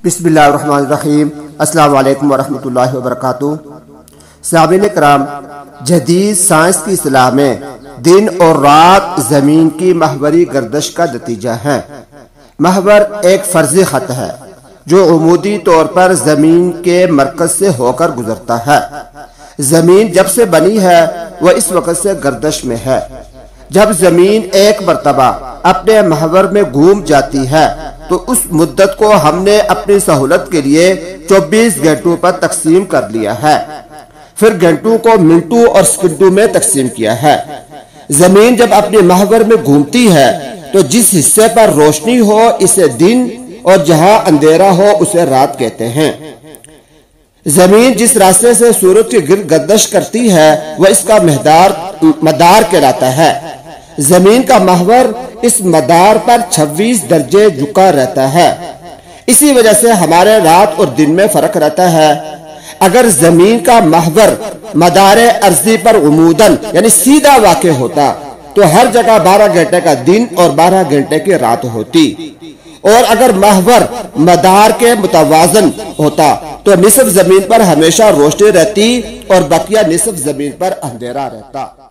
बिस्मिल्लाहिर्रहमानिर्रहीम। अस्सलाम वालेकुम वरहमतुल्लाहि वबरकातुहू। साबिन कराम, जदीद साइंस की इस्तिलाह में दिन और रात जमीन की महवरी गर्दश का नतीजा है। महवर एक फर्जी खत है जो उमूदी तौर पर जमीन के मरकज से होकर गुजरता है। जमीन जब से बनी है वह इस वक्त से गर्दश में है। जब जमीन एक मरतबा अपने महवर में घूम जाती है तो उस मुद्दत को हमने अपनी सहूलत के लिए 24 घंटों पर तकसीम कर लिया है। फिर घंटों को मिनटों और सेकंडों में तकसीम किया है। जमीन जब अपने महवर में घूमती है तो जिस हिस्से पर रोशनी हो इसे दिन और जहां अंधेरा हो उसे रात कहते हैं। जमीन जिस रास्ते से सूरज के गिर्द गर्दश करती है वह इसका मदार कहलाता है। जमीन का महवर इस मदार पर 26 दर्जे झुका रहता है। इसी वजह से हमारे रात और दिन में फर्क रहता है। अगर जमीन का महवर मदारे अर्जी पर उमूदन यानी सीधा वाक़ होता तो हर जगह 12 घंटे का दिन और 12 घंटे की रात होती, और अगर महवर मदार के मुतवाजन होता तो निसफ जमीन पर हमेशा रोशनी रहती और बकिया निसफ जमीन पर अंधेरा रहता।